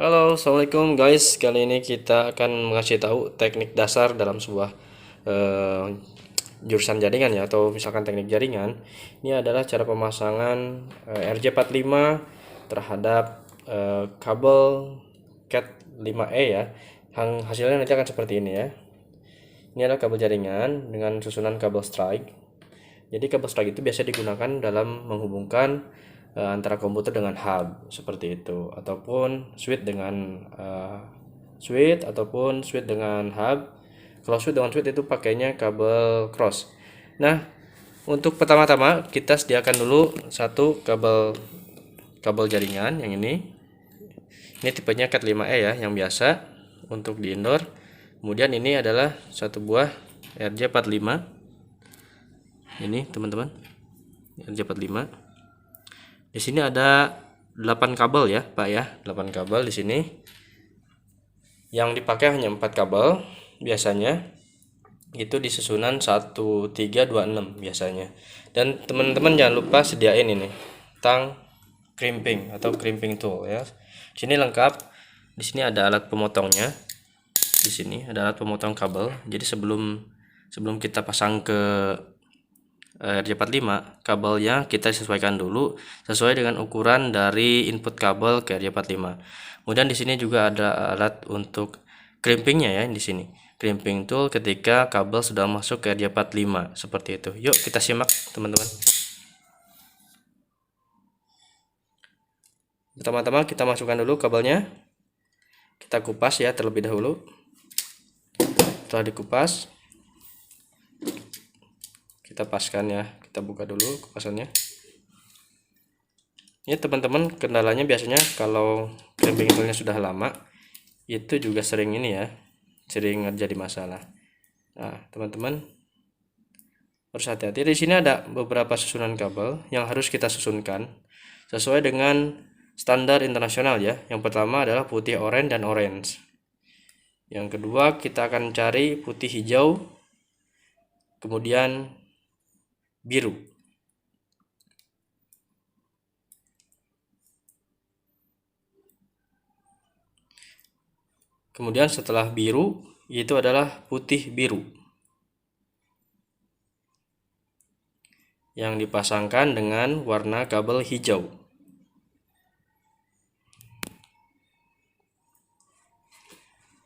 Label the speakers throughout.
Speaker 1: Halo, assalamualaikum guys. Kali ini kita akan mengasih tahu teknik dasar dalam sebuah eh, jurusan jaringan ya, atau misalkan teknik jaringan. Ini adalah cara pemasangan RJ45 terhadap kabel Cat5e ya. Hasilnya nanti akan seperti ini ya. Ini adalah kabel jaringan dengan susunan kabel strike. Jadi kabel strike itu biasa digunakan dalam menghubungkan antara komputer dengan hub seperti itu, ataupun switch dengan switch dengan hub. Kalau switch dengan switch itu pakainya kabel cross. Nah, untuk pertama-tama kita sediakan dulu satu kabel jaringan yang ini. Ini tipenya Cat5e ya, yang biasa untuk di indoor. Kemudian ini adalah satu buah RJ45. Ini teman-teman, RJ45. Di sini ada 8 kabel ya, Pak ya. 8 kabel di sini. Yang dipakai hanya 4 kabel biasanya. Itu di susunan 1326 biasanya. Dan teman-teman jangan lupa sediain ini tang crimping atau crimping tool ya. Di sini lengkap. Di sini ada alat pemotongnya. Di sini ada alat pemotong kabel. Jadi sebelum kita pasang ke RJ45, kabelnya kita sesuaikan dulu sesuai dengan ukuran dari input kabel ke RJ45. Kemudian di sini juga ada alat untuk crimpingnya ya, di sini crimping tool ketika kabel sudah masuk ke RJ45 seperti itu. Yuk kita simak teman-teman. Pertama-tama kita masukkan dulu kabelnya, kita kupas ya terlebih dahulu. Setelah dikupas, kita paskan ya, kita buka dulu kupasannya. Ini teman-teman, kendalanya biasanya kalau crimping toolnya sudah lama itu juga sering ini ya, sering jadi masalah. Nah teman-teman harus hati-hati. Di sini ada beberapa susunan kabel yang harus kita susunkan sesuai dengan standar internasional ya. Yang pertama adalah putih oranye dan orange. Yang kedua kita akan cari putih hijau, kemudian biru. Kemudian setelah biru itu adalah putih biru yang dipasangkan dengan warna kabel hijau.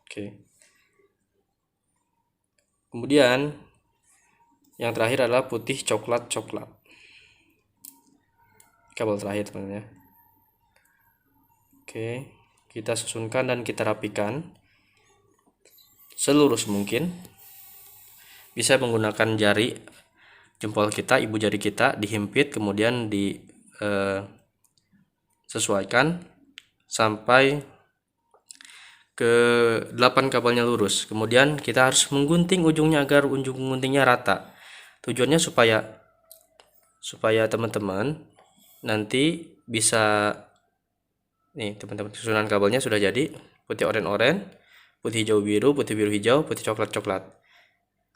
Speaker 1: Oke. Kemudian yang terakhir adalah putih coklat-coklat. Kabel terakhir teman-teman ya. Oke, kita susunkan dan kita rapikan selurus mungkin. Bisa menggunakan jari jempol kita, ibu jari kita dihimpit, kemudian disesuaikan sampai ke 8 kabelnya lurus. Kemudian kita harus menggunting ujungnya agar ujung guntingnya rata. Tujuannya supaya teman-teman nanti bisa, nih teman-teman, susunan kabelnya sudah jadi, putih oranye, putih hijau biru, putih biru hijau, putih coklat.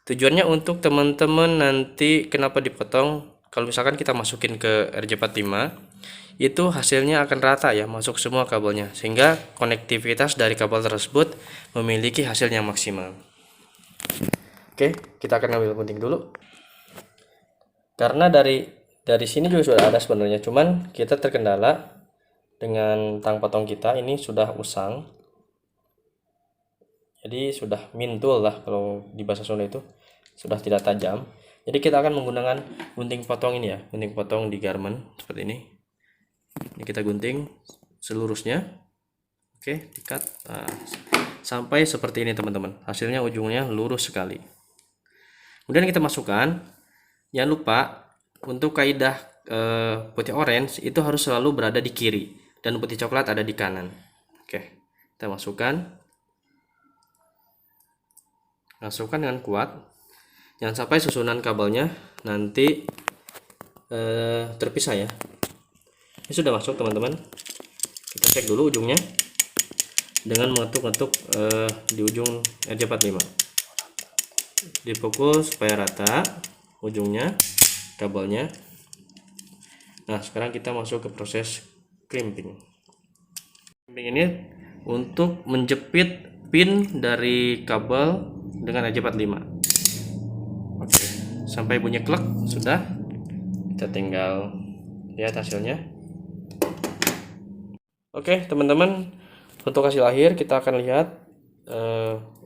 Speaker 1: Tujuannya untuk teman-teman nanti kenapa dipotong, kalau misalkan kita masukin ke RJ45 itu hasilnya akan rata ya, masuk semua kabelnya, sehingga konektivitas dari kabel tersebut memiliki hasil yang maksimal. Oke, kita akan ambil gunting dulu. Karena dari sini juga sudah ada sebenarnya, cuman kita terkendala dengan tang potong kita ini sudah usang, jadi sudah mintul lah kalau di bahasa Sunda itu, sudah tidak tajam. Jadi kita akan menggunakan gunting potong ini ya, gunting potong di garment seperti ini. Ini kita gunting selurusnya. Oke, dikat. Nah, sampai seperti ini teman-teman, hasilnya ujungnya lurus sekali. Kemudian kita masukkan, jangan lupa untuk kaidah putih orange itu harus selalu berada di kiri dan putih coklat ada di kanan. Oke, kita masukkan dengan kuat, jangan sampai susunan kabelnya nanti terpisah ya. Ini sudah masuk teman-teman, kita cek dulu ujungnya dengan mengetuk-ngetuk di ujung RJ45, dipukul supaya rata ujungnya kabelnya. Nah sekarang kita masuk ke proses crimping. Crimping ini untuk menjepit pin dari kabel dengan RJ45. Oke, sampai bunyi klek sudah. Kita tinggal lihat hasilnya. Oke teman-teman, untuk hasil akhir kita akan lihat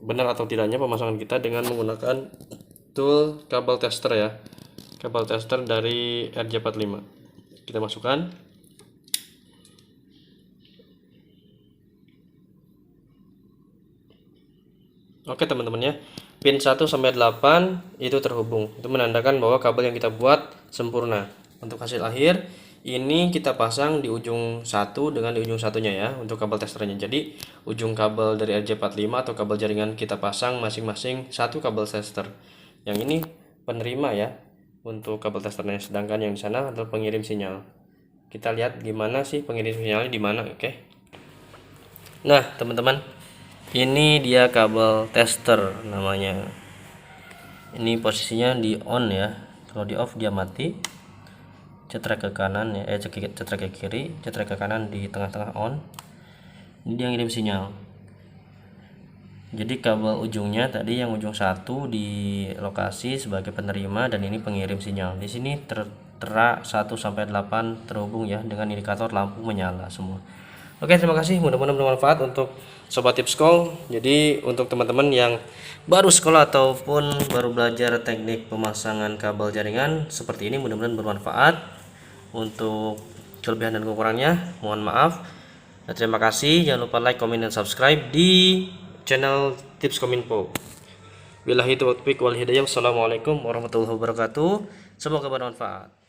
Speaker 1: benar atau tidaknya pemasangan kita dengan menggunakan tool kabel tester ya, kabel tester dari RJ45. Kita masukkan. Oke teman-teman ya, pin 1 sampai 8 itu terhubung. Itu menandakan bahwa kabel yang kita buat sempurna. Untuk hasil akhir ini kita pasang di ujung satu dengan di ujung satunya ya untuk kabel testernya. Jadi ujung kabel dari RJ45 atau kabel jaringan kita pasang masing-masing satu kabel tester. Yang ini penerima ya untuk kabel testernya, sedangkan yang di sana adalah pengirim sinyal. Kita lihat gimana sih pengirim sinyalnya di mana, oke. Nah, teman-teman, ini dia kabel tester namanya. Ini posisinya di on ya. Kalau di off dia mati. Cetrek ke kanan ya, cetrek ke kiri, cetrek ke kanan, di tengah-tengah on. Ini dia ngirim sinyal. Jadi kabel ujungnya tadi yang ujung satu di lokasi sebagai penerima dan ini pengirim sinyal. Di sini tertera 1 sampai 8 terhubung ya dengan indikator lampu menyala semua. Oke, terima kasih, mudah-mudahan bermanfaat untuk sobat Tipscall. Jadi untuk teman-teman yang baru sekolah ataupun baru belajar teknik pemasangan kabel jaringan seperti ini, mudah-mudahan bermanfaat. Untuk kelebihan dan kekurangannya mohon maaf. Dan terima kasih, jangan lupa like, comment, dan subscribe di channel Tipskominfo. Billahi taufiq wal hidayah. Wassalamualaikum warahmatullahi wabarakatuh. Semoga bermanfaat.